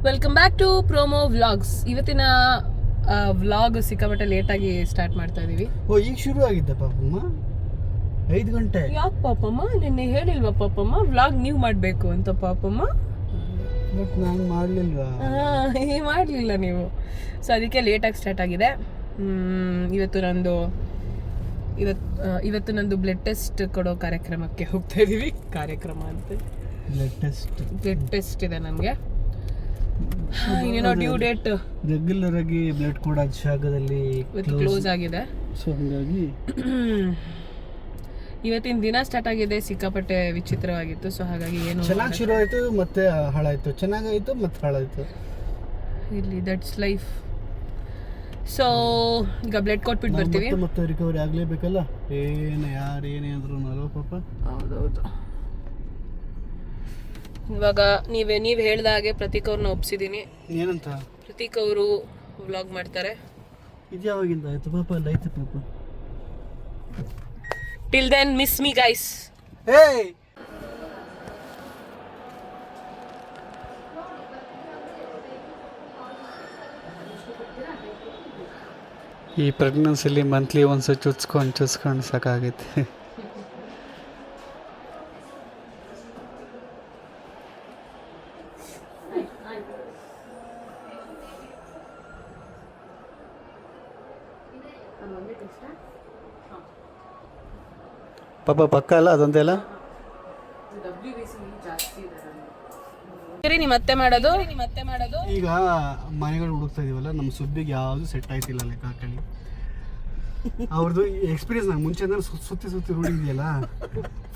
Welcome back to promo vlogs. ಇವತ್ತಿನ vlog ಸಿಕ್ಕಾಪಟ್ಟೆ ಲೇಟಾಗಿ ಸ್ಟಾರ್ಟ್ ಮಾಡ್ತಾ ಇದೀವಿ. ಈಗ ಶುರು ಆಗಿದ್ದ ಪಾಪಮ್ಮ 5 ಗಂಟೆ. ಯಾಕೆ ಪಾಪಮ್ಮ? ನಿನ್ನೆ ಹೇಳಿಲ್ವಾ ಪಾಪಮ್ಮ ವ್ಲಾಗ್ ನೀವು ಮಾಡಬೇಕು ಅಂತ? ಪಾಪಮ್ಮ ಬಟ್ ನಾನು ಮಾಡಲಿಲ್ವಾ? ಮಾಡಲಿಲ್ಲ ನೀವು. ಸೊ ಅದಕ್ಕೆ ಲೇಟಾಗಿ ಸ್ಟಾರ್ಟ್ ಆಗಿದೆ. ಇವತ್ತು ನಂದು ಬ್ಲಡ್ ಟೆಸ್ಟ್ ಕೊಡೋ ಕಾರ್ಯಕ್ರಮಕ್ಕೆ ಹೋಗ್ತಾ ಇದೀವಿ. ಕಾರ್ಯಕ್ರಮ ಅಂತ ಬ್ಲಡ್ ಟೆಸ್ಟ್ ಇದೆ ನನಗೆ. ಇನ್ನೇನೋ ಡ್ಯೂ ಡೇಟ್ ರೆಗ್ಯುಲರ್ ಆಗಿ ಬ್ಲಡ್ ಕೊಡೋ ಜಾಗದಲ್ಲಿ ಕ್ಲೋಸ್ ಆಗಿದೆ. ಸೊ ಹಾಗಾಗಿ ಇವತ್ತಿನ ದಿನ ಸ್ಟಾರ್ಟ್ ಆಗಿದೆ. ಸಿಕ್ಕಾಪಟ್ಟೆ ವಿಚಿತ್ರವಾಗಿತ್ತು. ಸೊ ಹಾಗಾಗಿ ಏನು ಚೆನ್ನಾಗಿ ಶುರು ಆಯಿತು ಮತ್ತೆ ಹಾಳಾಯಿತು, ಚೆನ್ನಾಗಾಯಿತು ಮತ್ತೆ ಹಾಳಾಯಿತು. ಇಲ್ಲಿ ದಟ್ಸ್ ಲೈಫ್. ಸೊ ಈಗ ಬ್ಲಡ್ ಕೊಟ್ಬಿಟ್ಟು ಬರ್ತೀವಿ. ಮತ್ತೆ ರಿಕವರಿ ಆಗಲೇಬೇಕಲ್ಲ. ಯಾರೇನೇ ಅಂದ್ರು ಅಲ್ವಾ ಪಾಪ. ಹೌದೌದು. ಇವಾಗ ನೀವು ಹೇಳ್ದ ಹಾಗೆ ಪ್ರತೀಕ್ ಅವ್ರನ್ನ ಒಪ್ಸಿದ್ದೀನಿ. ಏನಂತ? ಪ್ರತೀಕ್ ಅವರು ವ್ಲಾಗ್ ಮಾಡ್ತಾರೆ. ಇದು ಯಾವಾಗಿಂದ ಆಯ್ತು ಪಾಪ? ಅಲ್ಲ ಆಯ್ತು ಪಾಪ. Till then miss me guys. ಈ ಪ್ರೆಗ್ನೆನ್ಸಿಲಿ ಮಂತ್ಲಿ ಒಂದ್ಸತಿ ಚುಚ್ಕೊಂಡು ಸಾಕಾಗೈತೆ. ಪಾಪ ಪಕ್ಕ ಅಲ್ಲ ಅದೊಂದೇ ಅಲ್ಲ. ನಿಮ್ಮ ಮತ್ತೆ ಮಾಡೋದು ಈಗ ಮನೆಗಳು ಹುಡುಕ್ತಾ ಇದೀವಲ್ಲ, ನಮ್ಮ ಸುದ್ದಿಗೆ ಯಾವುದು ಸೆಟ್ ಆಯ್ತಿಲ್ಲ ಲೆಕ್ಕ ಹಾಕಿ. ಅವ್ರದ್ದು ಎಕ್ಸ್ಪೀರಿಯನ್ಸ್ ನಂಗೆ ಮುಂಚೆ ಸುತ್ತಿ ರೂಢಿ ಇದೆಯಲ್ಲ.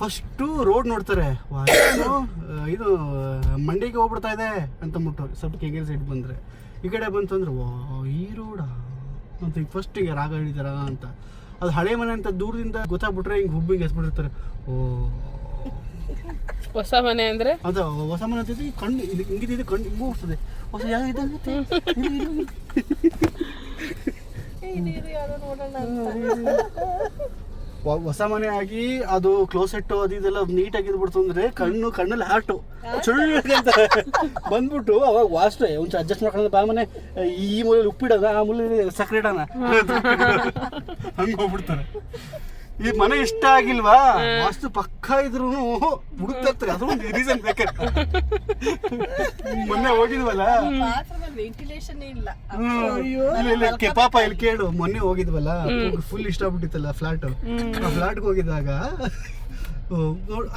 ಫಸ್ಟು ರೋಡ್ ನೋಡ್ತಾರೆ, ಇದು ಮಂಡಿಗೆ ಹೋಗ್ಬಿಡ್ತಾ ಇದೆ ಅಂತಂದ್ಬಿಟ್ಟು ಸ್ವಲ್ಪ ಕೆಂಗೇರಿ ಸೈಡ್ ಬಂದರೆ, ಈ ಕಡೆ ಬಂತು ಅಂದ್ರೆ ಈ ರೋಡಾ ಅಂತ ಈಗ ಫಸ್ಟ್ ಈಗ ರಾಗ ಹಿಡಿತಾರ ಅಂತ. ಅದು ಹಳೆ ಮನೆ ಅಂತ ದೂರದಿಂದ ಗೊತ್ತಾಗ್ಬಿಟ್ರೆ ಹಿಂಗೆ ಹುಬ್ಬಿಗೆ ಎಸ್ಬಿಟ್ಟಿರ್ತಾರೆ. ಹೊಸ ಮನೆ ಅಂದ್ರೆ ಅದು ಹೊಸ ಮನೆ ಅಂತ ಕಣ್ಣು ಹಿಂಗಿದ್ದು ಕಣ್ಣು ಹಿಂಗೂ ಹೋಗ್ತದೆ. ಹೊಸ ಯಾವ್ದಾಗುತ್ತೆ ಹೊಸ ಮನೆ ಆಗಿ ಅದು ಕ್ಲೋಸೆಟ್ ಅದು ಇದೆಲ್ಲ ನೀಟಾಗಿ ಇದ್ಬಿಡ್ತು ಅಂದ್ರೆ ಕಣ್ಣಲ್ಲಿ ಹಾರ್ಟು ಅಂತ ಬಂದ್ಬಿಟ್ಟು ಅವಾಗ ವಾಸ್ಟೆ ಒಂಚ ಅಡ್ಜಸ್ಟ್ ಮಾಡ್ಕೊಂಡು ಬಾ ಮನೆ ಈ ಮೂಲೆಯಲ್ಲಿ ಉಪ್ಪಿಡೋದ, ಆ ಮೂಲೆಯಲ್ಲಿ ಸಕ್ಕರೆ ಇಡೋಣ ಹಂಗೆ ಹೋಗ್ಬಿಡ್ತಾರೆ. ಈ ಮನೆ ಇಷ್ಟ ಆಗಿಲ್ವಾ, ವಾಸ್ತು ಪಕ್ಕ ಇದ್ರು ಹುಡುಕ್ತಾ ಇರ್ತಾರೆ. ಅದು ಒಂದು ರೀಸನ್ ಬೇಕಾದ್ರೆ. ಮೊನ್ನೆ ಹೋಗಿದ್ವಲ್ಲ, ಪಾಪ ಇಲ್ಲಿ ಕೇಳು, ಮೊನ್ನೆ ಹೋಗಿದ್ವಲ್ಲ, ಫುಲ್ ಇಷ್ಟ ಆಗ್ಬಿಟ್ಟಿತ್ತಲ್ಲ ಫ್ಲಾಟ್. ಆ ಫ್ಲಾಟ್ಗೆ ಹೋಗಿದ್ದಾಗ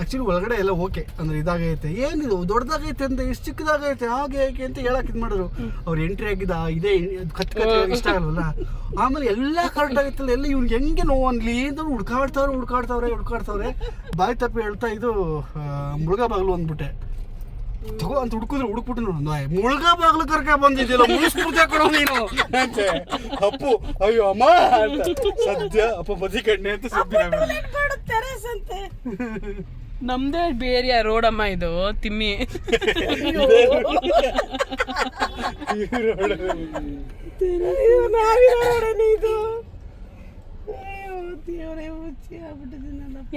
ಆಕ್ಚುಲಿ ಒಳಗಡೆ ಎಲ್ಲ ಓಕೆ ಅಂದ್ರೆ ಇದಾಗೈತೆ, ಏನಿದು ದೊಡ್ಡದಾಗೈತೆ ಅಂತ, ಎಷ್ಟು ಚಿಕ್ಕದಾಗೈತೆ ಹಾಗೆ ಹೇಗೆ ಅಂತ ಹೇಳಕ್ ಇದು ಮಾಡಿದ್ರು. ಅವ್ರು ಎಂಟ್ರಿ ಆಗಿದ್ದ ಇದೇ ಕತ್ ಇಷ್ಟ ಆಗಲ್ವಲ್ಲ. ಆಮೇಲೆ ಎಲ್ಲ ಕರೆಕ್ಟ್ ಆಗಿತ್ತಲ್ಲ, ಎಲ್ಲ ಇವ್ನಿಗೆ ಹೆಂಗೆ ನೋವು ಅನ್ಲಿ ಅಂತ ಹುಡ್ಕಾಡ್ತಾವ್ರೆ. ಬಾಯಿ ತಪ್ಪಿ ಹೇಳ್ತಾ ಇದು ಮುಳುಗ ಬಾಗ್ಲು ಅಂದ್ಬಿಟ್ಟೆ ತಗೋ ಅಂತ ಹುಡುಕ್ಬಿಟ್ಟು ನೋಡು, ಮುಳುಗ ಬಾಗ್ಲು ಕರ್ಕ ಬಂದಿದ್ದಿಲ್ಲ, ಮುಗಿಸ್ಬಿಡ್ತಾ ಕೊಡೋ ನೀನು ಅಪ್ಪು. ಅಯ್ಯೋ ಅಮ್ಮ ಅಂತ ಸದ್ಯ ಅಪ್ಪ ಬದಿ ಕಣ್ಣೆ ಅಂತ ಸದ್ಯ. ನಮ್ದೇ ಬೇರೆ ರೋಡಮ್ಮ ಇದು ತಿಮ್ಮಿ.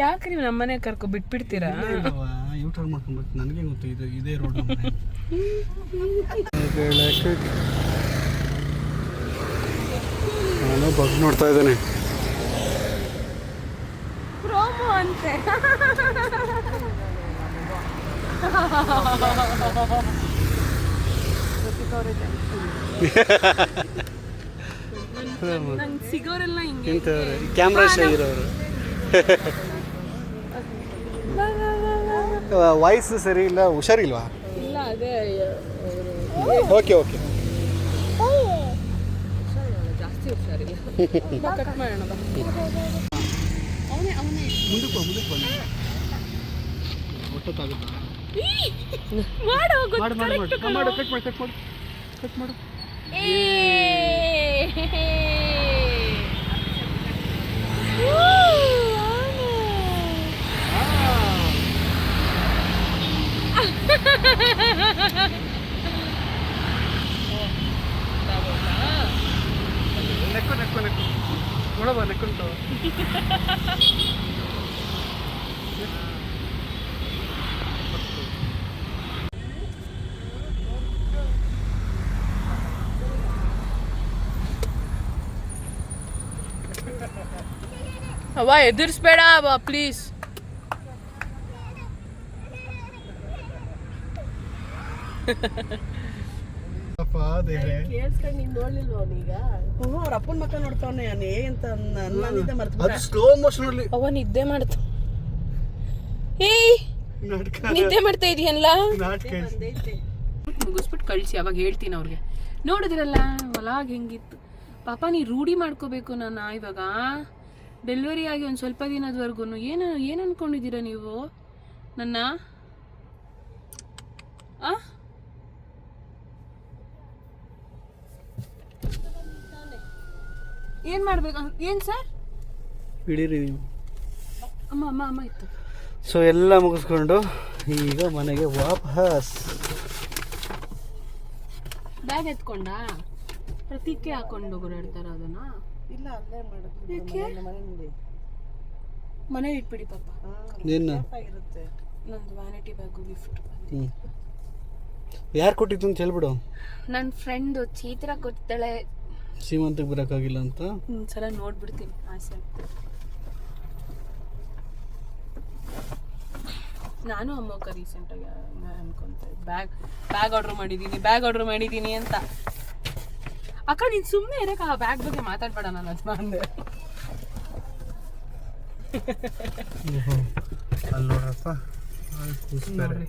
ಯಾಕೆ ನೀವು ನಮ್ಮನೆ ಕರ್ಕೊ ಬಿಟ್ಬಿಡ್ತೀರಾ? ಯೂಟರ್ನ್ ಮಾಡ್ಕೊಂಡ್ಬಿಟ್ಟು ನನಗೆ ಗೊತ್ತು ಇದು ಇದೇ ರೋಡ್. ನಾನು ಬಗ್ ನೋಡ್ತಾ ಇದ್ದೇನೆ. ಪ್ರೋಮೋ ಅಂತೆ. ನಂಗೆ ಸಿಗೋರೆಲ್ಲ ಹಿಂಗೆ ಕ್ಯಾಮ್ರಾ ಶೈ ಇರೋರು. ವಾಯ್ಸ್ ಸರಿ ಇಲ್ಲ, ಹುಷಾರಿಲ್ವಾ? ಇಲ್ಲ ಅದೇ ಓಕೆ ಜಾಸ್ತಿ ಹುಷಾರಿಲ್ಲ. ಕಟ್ ಮಾಡೋಣ. ಮುಂದಕ್ಕೆ ಬನ್ನಿ. ಒಟ್ಟೊತ್ತಾಗುತ್ತಾ? ಮಾಡು ಕಟ್ ಮಾಡು. ನೆಕ್ಕು ನೋಡಬ ನೆಕ್ಕುಂಟು. ಅವ್ವ ಎದುರಿಸ್ಬೇಡ ಅವ್ವ ಪ್ಲೀಸ್. ಅವ್ರ ಅಪ್ಪನ ಮಕ್ಕ ನೋಡ್ತಾವನೆ ಅಂತ ಅದು ಸ್ಲೋ ಮೋಷನ್ ಅಲ್ಲಿ ಅವ್ವ ನಿದ್ದೆ ಮಾಡ್ತ. ಏಯ್ ನಿದ್ದೆ ಮಾಡ್ತಾ ಇದೀಯಲ್ಲ. ಮುಗಿಸ್ಬಿಟ್ಟು ಕಳಿಸಿ, ಅವಾಗ ಹೇಳ್ತೀನಿ ಅವ್ರಿಗೆ. ನೋಡಿದ್ರಲ್ಲ ಒಳಗೆ ಹೆಂಗಿತ್ತು ಪಾಪ. ನೀ ರೂಢಿ ಮಾಡ್ಕೋಬೇಕು ನನ್ನ. ಇವಾಗ ಡೆಲಿವರಿ ಆಗಿ ಒಂದು ಸ್ವಲ್ಪ ದಿನದವರೆಗೂ ಏನು ಅನ್ಕೊಂಡಿದ್ದೀರಾ ನೀವು ನನ್ನ? ಏನು ಮಾಡ್ಬೇಕು? ಏನು ಸರ್ ಬಿಡಿರಿ ನೀವು. ಅಮ್ಮ ಅಮ್ಮ ಅಮ್ಮ ಇತ್ತು. ಸೊ ಎಲ್ಲ ಮುಗಿಸ್ಕೊಂಡು ಈಗ ಮನೆಗೆ ವಾಪಸ್. ಬ್ಯಾಗ್ ಎತ್ಕೊಂಡ ಪ್ರತಿಕ್ಕೆ ಹಾಕೊಂಡು ಓಡಾಡ್ತಾರ ಅದನ್ನ? ಇಲ್ಲ, ಅಲ್ಲೇ ಮಾಡೋದು. ಮನೇಲಿ ಇಟ್ಬಿಡಿ ಪಾಪ. ಏನು ಇರುತ್ತೆ ನಂದು ವ್ಯಾನಿಟಿ ಬ್ಯಾಗು ಗಿಫ್ಟ್. ಯಾರು ಕೊಟ್ಟಿದ್ದು ಅಂತ ಹೇಳ್ಬಿಡು. ನನ್ನ ಫ್ರೆಂಡು ಚೈತ್ರ ಕೊಡ್ತಾಳೆ. ಸೀಮಂತಕ್ಕೆ ಬರೋಕ್ಕಾಗಿಲ್ಲ ಅಂತ ಸಲ ನೋಡ್ಬಿಡ್ತೀನಿ, ಆಸೆ. ನಾನು ಅಮ್ಮಕ್ಕ ರೀಸೆಂಟಾಗಿ ಅನ್ಕೊಂತ ಬ್ಯಾಗ್ ಆರ್ಡರ್ ಮಾಡಿದ್ದೀನಿ ಅಂತ. ಅಕ್ಕ ನೀನು ಸುಮ್ಮನೆ ಇರಕ್ಕ, ಆ ಬ್ಯಾಗ್ ಬಗ್ಗೆ ಮಾತಾಡ್ಬೇಡ ನಾನು ಅದು ಅಂದೆ. ಅಲ್ಲಿ ನೋಡ್ರಪ್ಪ ಕೂಸ್ತಾರೆ.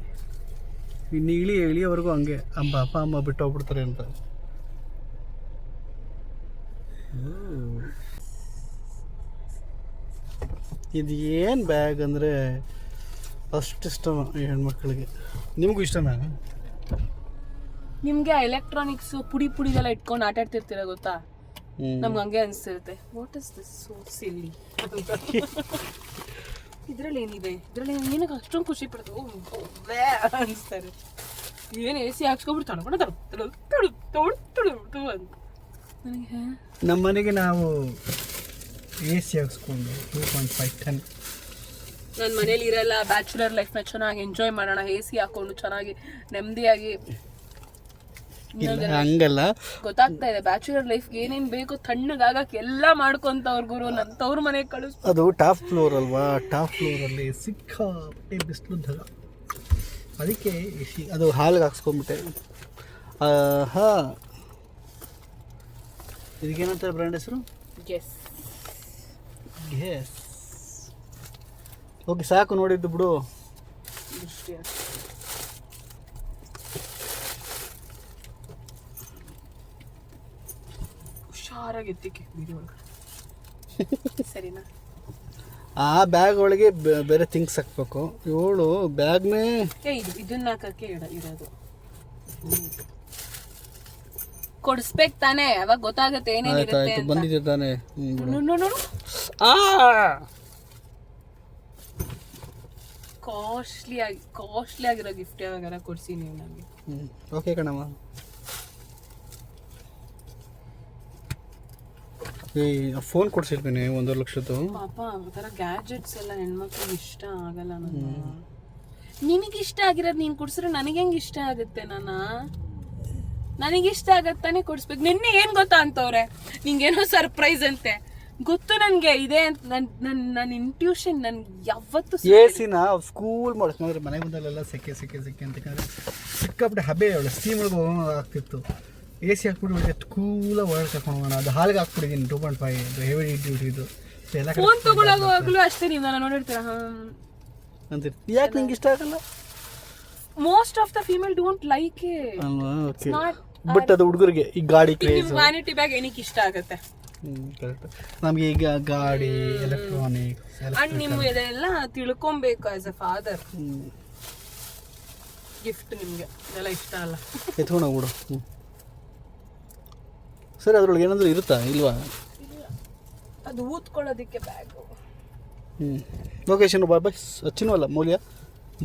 ಇನ್ನು ಇಳಿಯವರೆಗೂ ಹಂಗೆ ಅಪ್ಪ ಅಮ್ಮ ಬಿಟ್ಟು ಹೋಗ್ಬಿಡ್ತಾರೆ ಅಂತ. ಇದು ಏನು ಬ್ಯಾಗ್ ಅಂದರೆ ಅಷ್ಟು ಇಷ್ಟ ಈ ಹೆಣ್ಮಕ್ಳಿಗೆ. ನಿಮಗೂ ಇಷ್ಟನಾ? ನಿಮ್ಗೆ ಎಲೆಕ್ಟ್ರಾನಿಕ್ಸ್ ಪುಡಿದೆಲ್ಲ ಇಟ್ಕೊಂಡು ಆಟ ಆಡ್ತಿರ್ತೀರ ಗೊತ್ತಾ? ನಮ್ಗೆ ಹಂಗೆ ಅನಿಸ್ತಿರುತ್ತೆ. ವಾಟ್ ಇಸ್ ದಿಸ್ ಸೋ ಸಿಲ್ಲಿ. ಇದ್ರಲ್ಲಿ ಏನಿದೆ, ಇದ್ರಲ್ಲಿ ಏನಕ್ಕೆ ಅಷ್ಟೊಂದು ಖುಷಿ ಪಡ್ತು ಅನಿಸ್ತಾರೆ. ಏನು AC ಹಾಕ್ಸ್ಕೊಬಿಟ್ಟು ತಡ್ಕೊಂಡು ಅಂತ ನನಗೆ. ನಮ್ಮ ಮನೆಗೆ ನಾವು AC ಹಾಕ್ಸ್ಕೊಂಡು 2.5 ಟನ್. ನನ್ನ ಮನೇಲಿ ಇರಲ್ಲ, ಬ್ಯಾಚುಲರ್ ಲೈಫ್ನ ಚೆನ್ನಾಗಿ ಎಂಜಾಯ್ ಮಾಡೋಣ, AC ಹಾಕೊಂಡು ಚೆನ್ನಾಗಿ ನೆಮ್ಮದಿಯಾಗಿ. ಹಂಗಲ್ಲ, ಗೊತ್ತಾಗ್ತಾ ಇದೆ ಬ್ಯಾಚುಲರ್ ಲೈಫ್ ಏನೇನು ಬೇಕು ತಣ್ಣಗಾಗಕ್ಕೆ ಎಲ್ಲ ಮಾಡ್ಕೊಂತವ್ರ ಗುರು. ನನ್ನ ತವ್ರ ಮನೆಗೆ ಕಳಿಸ್. ಅದು ಟಾಪ್ ಫ್ಲೋರ್ ಅಲ್ವಾ, ಟಾಪ್ ಫ್ಲೋರಲ್ಲಿ ಸಿಕ್ಕಾಪಟ್ಟೆ ಬಿಸಿಲು ಧಗ. ಅದಕ್ಕೆ ಅದು ಹಾಲಿಗೆ ಹಾಕ್ಸ್ಕೊಂಡ್ಬಿಟ್ಟೆ. ಹಾಂ, ಇದಕ್ಕೇನಂತಾರೆ ಬ್ರ್ಯಾಂಡ್ ಹೆಸರು? ಗೆಸ್. ಓಕೆ, ಸಾಕು ನೋಡಿದ್ದು ಬಿಡು. ಹುಷಾರಾಗಿ ಎತ್ತಿಕ್ಕೆ ವಿಡಿಯೋ ಒಳಗಡೆ, ಸರಿನಾ? ಆ ಬ್ಯಾಗ್ ಒಳಗೆ ಬೇರೆ ಥಿಂಗ್ಸ್ ಹಾಕ್ಬೇಕು. ಇವಳು ಬ್ಯಾಗ್ನೇ ಇದನ್ನ ಹಾಕಕ್ಕೆ ಇರೋದು. ಕೊಡಿಸ್ಬೇಕು ತಾನೇ, ಅವಾಗ ಗೊತ್ತಾಗುತ್ತೆ ಏನೇನಿರುತ್ತೆ ಅಂತ. ಬಂದಿದೆ ತಾನೇ. ನೋಡು, ಕಾಸ್ಟ್ಲಿ ಆಗಿರೋ ಗಿಫ್ಟ್ ಯಾವಾಗಾರ ಕೊಡ್ಸಿ ನೀವು ನನಗೆ. ಓಕೆ ಕಣಮ್ಮ. ಫೋನ್ ಕೊಡ್ಸಿರ್ತೀನಿ 1.5 ಲಕ್ಷದ್ದು. ಪಾಪ ಆ ಥರ ಗ್ಯಾಜೆಟ್ಸ್ ಎಲ್ಲ ಹೆಣ್ಮಕ್ಳಿಗೆ ಇಷ್ಟ ಆಗಲ್ಲ. ನಿನಗೆ ಇಷ್ಟ ಆಗಿರೋದು ನೀನು ಕೊಡ್ಸಿದ್ರೆ ನನಗೆ ಹೆಂಗೆ ಇಷ್ಟ ಆಗುತ್ತೆ? ನನಗಿಷ್ಟ ಆಗತ್ತಾನೆ ಕೊಡಿಸ್ಬೇಕು. ನಿನ್ನೆ ಏನು ಗೊತ್ತಾ ಅಂತವ್ರೆ, ನಿಂಗೇನೋ ಸರ್ಪ್ರೈಸ್ ಅಂತೆ. ಗೊತ್ತು ನನಗೆ ಇದೆ ಅಂತ. ನನ್ನ ಇಂಟ್ಯೂಷನ್ ನನ್ಗೆ ಯಾವತ್ತು AC ಸ್ಕೂಲ್ ಮಾಡಿಸ್ಕೊಂಡ್ರೆ ಮನೆ ಮುಂದಲ್ಲೆಲ್ಲ ಸೆಕೆ ಅಂತಂದ್ರೆ ಸಿಕ್ಕಾಪಟ್ಟೆ ಹಬೆ ಅವಳು ಸ್ಟೀಮ್ ಒಳಗೆ ಆಗ್ತಿತ್ತು. AC ಹಾಕ್ಬಿಟ್ಟು ಕೂಲಾಗಿ ಒಳಗೆ ಕರ್ಕೊಂಡು ಹೋಗೋಣ. ಅದು ಹಾಲಿಗೆ ಹಾಕ್ಬಿಟ್ಟಿದ್ದೀನಿ 2.5 ಹೆವಿ ಡ್ಯೂಟಿದು. ಫೋನ್ ತಗೊಳ್ಳೋವಾಗಲೂ ಅಷ್ಟೇ ನೀವು ನಾನು ನೋಡಿರ್ತೀರ ಅಂತೀರಿ. ಯಾಕೆ ನಿಂಗೆ ಇಷ್ಟ ಆಗಲ್ಲ? Most of the female don't like it. But ಅದು ಹುಡುಗರಿಗೆ ಈ ಗಾಡಿ ಕ್ರೇಜ್. ವ್ಯಾನಿಟಿ ಬ್ಯಾಗ್ ಏನಕ್ಕೆ ಇಷ್ಟ ಆಗುತ್ತೆ? ಕರೆಕ್ಟ್. ನಮಗೆ ಈಗ ಗಾಡಿ, ಎಲೆಕ್ಟ್ರಾನಿಕ್ಸ್ ಅಂಡ್ ನೀವು ಇದೆಲ್ಲ ತಿಳ್ಕೊಬೇಕು ಆಸ್ ಅ ಫಾದರ್. ಗಿಫ್ಟ್ ನಿಮಗೆ ಇದೆಲ್ಲ ಇಷ್ಟ ಅಲ್ಲ. ಎತ್ಕೊಂಡು ಹೋಗ್ಬಿಡು. ಸರಿ, ಅದ್ರೊಳಗೆ ಏನಾದರೂ ಇರುತ್ತಾ ಇಲ್ವಾ? ಅದು ಊದ್ಕೊಳ್ಳೋದಕ್ಕೆ ಬ್ಯಾಗು. ಲೊಕೇಶನ್ ಬಾಯ್ ಚಿನ್ನು ಅಲ್ಲ ಮೌಲ್ಯ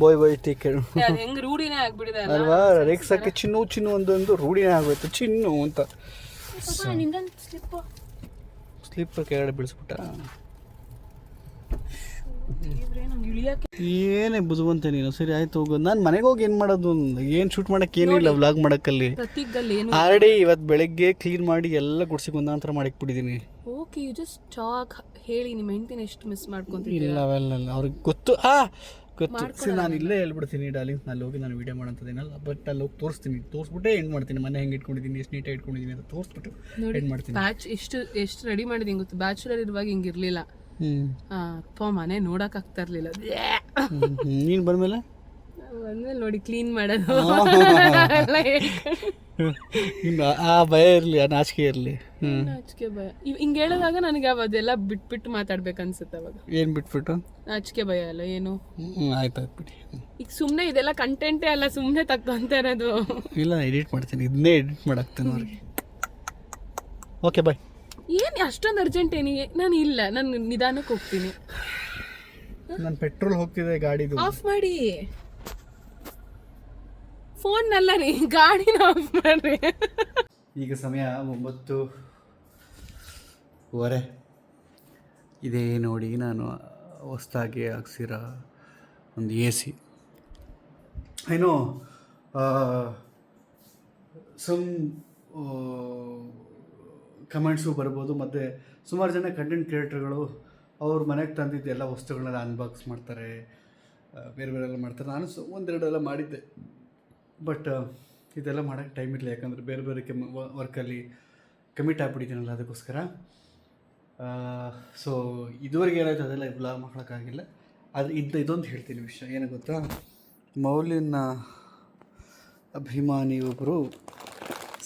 ಬಾಯ್ ಟೇಕ್ ಕೇರ್. ಅದು ಹೆಂಗೆ ರೂಢಿನೇ ಆಗ್ಬಿಟ್ಟಿದೆ ಅಲ್ವಾ? ರೇಕ್ಸಕ್ಕೆ ಚಿನ್ನು ಒಂದೊಂದು ರೂಢಿನೇ ಆಗೋಯ್ತು ಚಿನ್ನು ಅಂತ. ಸ್ಲಿಪ್ಪರ್ ಕೆಳಗಡೆ ಬೀಳಿಸ್ಬಿಟ್ಟ. ಏನೇ ಬುದ್ಧಿವಂತೆ ನೀನು. ಸರಿ ಆಯ್ತು ಹೋಗು. ನಾನು ಮನೆಗೆ ಹೋಗಿ ಏನು ಮಾಡೋದು? ಏನು ಶೂಟ್ ಮಾಡೋಕ್ಕೆ ಏನಿಲ್ಲ, ವ್ಲಾಗ್ ಮಾಡೋಕ್ಕಲ್ಲಿ. ಆಲ್ರೆಡಿ ಇವತ್ತು ಬೆಳಗ್ಗೆ ಕ್ಲೀನ್ ಮಾಡಿ ಎಲ್ಲ ಗುಡ್ಸಿ ಒಂದಾಂತರ ಮಾಡಿಕ್ಬಿಟ್ಟಿದ್ದೀನಿ. Okay you just talk. ಹೇಳಿ ನಿಮ್ಮ ಹೆಂಡತಿನ ಎಷ್ಟು ಮಿಸ್ ಮಾಡ್ಕೊಂತಿದ್ದೀರಾ? ಇಲ್ಲ ಅವೆಲ್ಲ ಅವ್ರಿಗೆ ಗೊತ್ತು ಗೊತ್ತು. ನಾನು ಇಲ್ಲೇ ಹೇಳ್ಬಿಡ್ತೀನಿ ಡಾರ್ಲಿಂಗ್, ಅಲ್ಲಿ ಹೋಗಿ ನಾನು ವೀಡಿಯೋ ಮಾಡೋಂಥದ್ದೇನಲ್ಲ, ಬಟ್ ಅಲ್ಲಿ ಹೋಗಿ ತೋರಿಸ್ಬಿಟ್ಟೆ ಎಂಡ್ ಮಾಡ್ತೀನಿ. ಮನೆ ಹೆಂಗೆ ಇಟ್ಕೊಂಡಿದ್ದೀನಿ, ಎಷ್ಟು ನೀಟಾಗಿ ಇಟ್ಕೊಂಡಿದ್ದೀನಿ ಅಂತ ತೋರಿಸ್ಬಿಟ್ಟು ಎಂಡ್ ಮಾಡ್ತೀನಿ. ಬ್ಯಾಚ್ ಎಷ್ಟು ರೆಡಿ ಮಾಡಿದೀನಿ ಗೊತ್ತು. ಬ್ಯಾಚುಲರ್ ಇರುವಾಗ ಹಿಂಗಿರ್ಲಿಲ್ಲ. ಅಪ್ಪ ಮನೆ ನೋಡಕ್ ಆಗ್ತಾ ಇರ್ಲಿಲ್ಲ. ನೀನು ಬಂದ್ಮೇಲೆ ನೋಡಿ ಕ್ಲೀನ್ ಮಾಡೋದು ಇನ್ನು ಆ ಭಯ ಇರಲಿ, ಆ ನಾಚಿಕೆ ಇರಲಿ. ನಾಚಿಕೆ ಭಯ. ಹಿಂಗೆ ಹೇಳಿದಾಗ ನನಗೆ ಅದೆಲ್ಲ ಬಿಟ್ಬಿಟ್ಟು ಮಾತಾಡ್ಬೇಕನ್ಸುತ್ತೆ ಅವಾಗ. ಏನು ಬಿಟ್ಬಿಟ್ಟು? ನಾಚಿಕೆ ಭಯ ಅಲ್ಲ ಏನು. ಆಯ್ತು ಬಿಡಿ. ಈಗ ಸುಮ್ಮನೆ ಇದೆಲ್ಲ ಕಂಟೆಂಟೇ ಅಲ್ಲ, ಸುಮ್ಮನೆ ತಕ್ಕೊಂತ ಇರೋದು. ಇಲ್ಲ ಎಡಿಟ್ ಮಾಡ್ತೀನಿ, ಇದನ್ನೇ ಎಡಿಟ್ ಮಾಡಾಕ್ತೇನೆ ಅವ್ರಿಗೆ. Okay bye. ಏನು ಅಷ್ಟೊಂದು ಅರ್ಜೆಂಟ್ ನಾನು ಇಲ್ಲ, ನಾನು ನಿಧಾನಕ್ಕೆ ಹೋಗ್ತೀನಿ. ನಾನು ಪೆಟ್ರೋಲ್ ಹೋಗ್ತಿದೆ ಗಾಡಿದು. ಆಫ್ ಮಾಡಿ. ಫೋನ್ನಲ್ಲ ರೀ, ಗಾಡಿನ ಆಫ್ ಮಾಡ್ರಿ. ಈಗ ಸಮಯ 9:15 ಇದೇ ನೋಡಿ. ನಾನು ಹೊಸ್ದಾಗಿ ಹಾಕ್ಸಿರೋ ಒಂದು AC. ಏನೋ ಸಮ್ ಕಮೆಂಟ್ಸು ಬರ್ಬೋದು. ಮತ್ತು ಸುಮಾರು ಜನ ಕಂಟೆಂಟ್ ಕ್ರಿಯೇಟರ್ಗಳು ಅವ್ರ ಮನೆಗೆ ತಂದಿದ್ದೆಲ್ಲ ವಸ್ತುಗಳನ್ನೆಲ್ಲ ಅನ್ಬಾಕ್ಸ್ ಮಾಡ್ತಾರೆ, ಬೇರೆ ಬೇರೆಲ್ಲ ಮಾಡ್ತಾರೆ. ನಾನು ಒಂದೆರಡೆಲ್ಲ ಮಾಡಿದ್ದೆ, ಬಟ್ ಇದೆಲ್ಲ ಮಾಡೋಕ್ಕೆ ಟೈಮ್ ಇರಲಿಲ್ಲ. ಯಾಕಂದರೆ ಬೇರೆ ಬೇರೆ ವರ್ಕಲ್ಲಿ ಕಮಿಟ್ ಆಗಿಬಿಟ್ಟಿದ್ದೀನಲ್ಲ, ಅದಕ್ಕೋಸ್ಕರ. ಸೊ ಇದುವರೆಗೆ ಏನಾಯ್ತು ಅದೆಲ್ಲ ಬ್ಲಾಗ್ ಮಾಡೋಕ್ಕಾಗಿಲ್ಲ. ಆದರೆ ಇದೊಂದು ಹೇಳ್ತೀನಿ ವಿಷಯ ಏನು ಗೊತ್ತಾ, ಮೌಲಿನ ಅಭಿಮಾನಿ ಒಬ್ಬರು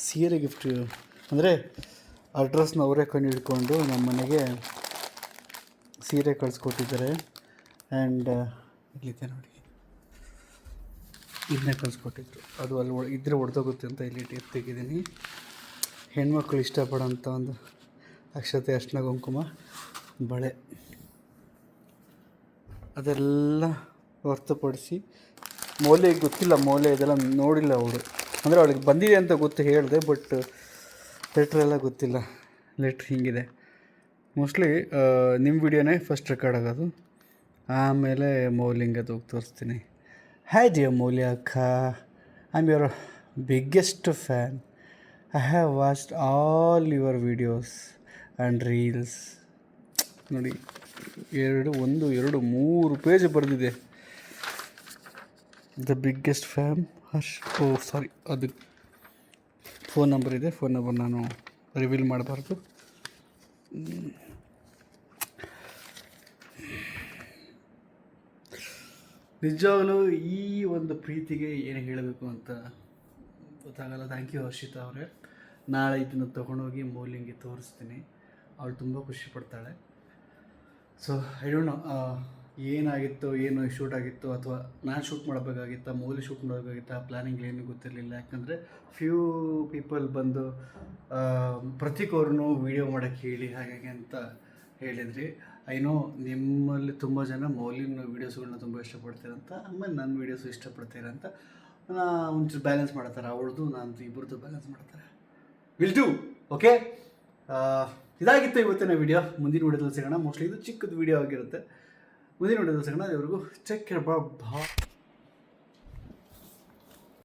ಸೀರೆ ಗಿಫ್ಟ್ ಅಂದರೆ ಅಡ್ರೆಸ್ನ ಅವರೇ ಕಂಡು ಹಿಡ್ಕೊಂಡು ನಮ್ಮ ಮನೆಗೆ ಸೀರೆ ಕಳಿಸ್ಕೊಟ್ಟಿದ್ದಾರೆ. ಆ್ಯಂಡ್ ಇಲ್ಲಿದೆ ನೋಡಿ, ಇದನ್ನೇ ಕಳಿಸ್ಕೊಟ್ಟಿದ್ರು. ಅದು ಅಲ್ಲಿ ಇದ್ರೆ ಹೊಡೆದೋಗುತ್ತೆ ಅಂತ ಇಲ್ಲಿ ತೆಗೆದಿದ್ದೀನಿ. ಹೆಣ್ಮಕ್ಳು ಇಷ್ಟಪಡೋಂಥ ಒಂದು ಅಕ್ಷತೆ, ಅರ್ಶಿನ, ಕುಂಕುಮ, ಬಳೆ ಅದೆಲ್ಲ ಹೊರತುಪಡಿಸಿ ಮೌಲ್ಯಗೆ ಗೊತ್ತಿಲ್ಲ. ಮೌಲ್ಯ ಇದೆಲ್ಲ ನೋಡಿಲ್ಲ ಅವಳು. ಅಂದರೆ ಅವಳಿಗೆ ಬಂದಿದೆ ಅಂತ ಗೊತ್ತು ಹೇಳಿದೆ, ಬಟ್ ಲೆಟ್ರೆಲ್ಲ ಗೊತ್ತಿಲ್ಲ. ಲೆಟ್ರ್ ಹಿಂಗಿದೆ. ಮೋಸ್ಟ್ಲಿ ನಿಮ್ಮ ವಿಡಿಯೋನೇ ಫಸ್ಟ್ ರೆಕಾರ್ಡ್ ಆಗೋದು, ಆಮೇಲೆ ಮೌಲಿಂಗ್ ಅದು ಹೋಗಿ ತೋರಿಸ್ತೀನಿ. Hi dear Moulia Akka, I'm your biggest fan. I have watched all your videos and reels. ನೋಡಿ, 3 ಪೇಜ್ ಬರೆದಿದೆ. The biggest fan Harsh. Sorry, ಅದು ಫೋನ್ ನಂಬರ್ ಇದೆ. ಫೋನ್ ನಂಬರ್ ನಾನು ರಿವೀಲ್ ಮಾಡಬಾರ್ದು. ನಿಜವಾಗಲೂ ಈ ಒಂದು ಪ್ರೀತಿಗೆ ಏನು ಹೇಳಬೇಕು ಅಂತ ಗೊತ್ತಾಗಲ್ಲ. ಥ್ಯಾಂಕ್ ಯು ಹರ್ಷಿತಾ ಅವರೇ. ನಾಳೆ ಇದನ್ನು ತೊಗೊಂಡೋಗಿ ಮೌಲಿಂಗ್ಗೆ ತೋರಿಸ್ತೀನಿ. ಅವಳು ತುಂಬ ಖುಷಿ ಪಡ್ತಾಳೆ. ಸೊ ಐ ಡೋಂಟ್ ನೋ ಏನಾಗಿತ್ತು, ಏನು ಶೂಟ್ ಆಗಿತ್ತು, ಅಥವಾ ನಾನು ಶೂಟ್ ಮಾಡಬೇಕಾಗಿತ್ತ, ಮೌಲಿ ಶೂಟ್ ಮಾಡಬೇಕಾಗಿತ್ತ, ಪ್ಲ್ಯಾನಿಂಗ್ ಏನು ಗೊತ್ತಿರಲಿಲ್ಲ. ಯಾಕಂದರೆ ಫ್ಯೂ ಪೀಪಲ್ ಬಂದು ಪ್ರತೀಕ್ ಅವ್ರನ್ನೂ ವೀಡಿಯೋ ಮಾಡೋಕ್ಕೆ ಹೇಳಿ ಹಾಗೆ ಅಂತ ಹೇಳಿದ್ರಿ. ಐನೋ ನಿಮ್ಮಲ್ಲಿ ತುಂಬ ಜನ ಮೌಲಿನ ವೀಡಿಯೋಸ್ಗಳನ್ನ ತುಂಬ ಇಷ್ಟಪಡ್ತೀರಂತ, ಆಮೇಲೆ ನನ್ನ ವೀಡಿಯೋಸು ಇಷ್ಟಪಡ್ತೀರಂತ. ಒಂಚೂರು ಬ್ಯಾಲೆನ್ಸ್ ಮಾಡ್ತಾರೆ, ಅವಳದು ನಾನು ಇಬ್ಬರದ್ದು ಬ್ಯಾಲೆನ್ಸ್ ಮಾಡ್ತಾರೆ. Will do. ಓಕೆ, ಇದಾಗಿತ್ತು ಇವತ್ತಿನ ವೀಡಿಯೋ. ಮುಂದಿನ ವೀಡಿಯೋದಲ್ಲಿ ಸಿಗೋಣ. ಮೋಸ್ಟ್ಲಿ ಇದು ಚಿಕ್ಕದು ವೀಡಿಯೋ ಆಗಿರುತ್ತೆ. ಮುಂದಿನ ವೀಡಿಯೋದಲ್ಲಿ ಸಿಗೋಣ. ಇವ್ರಿಗೂ ಚೆಕ್ ಬಾ.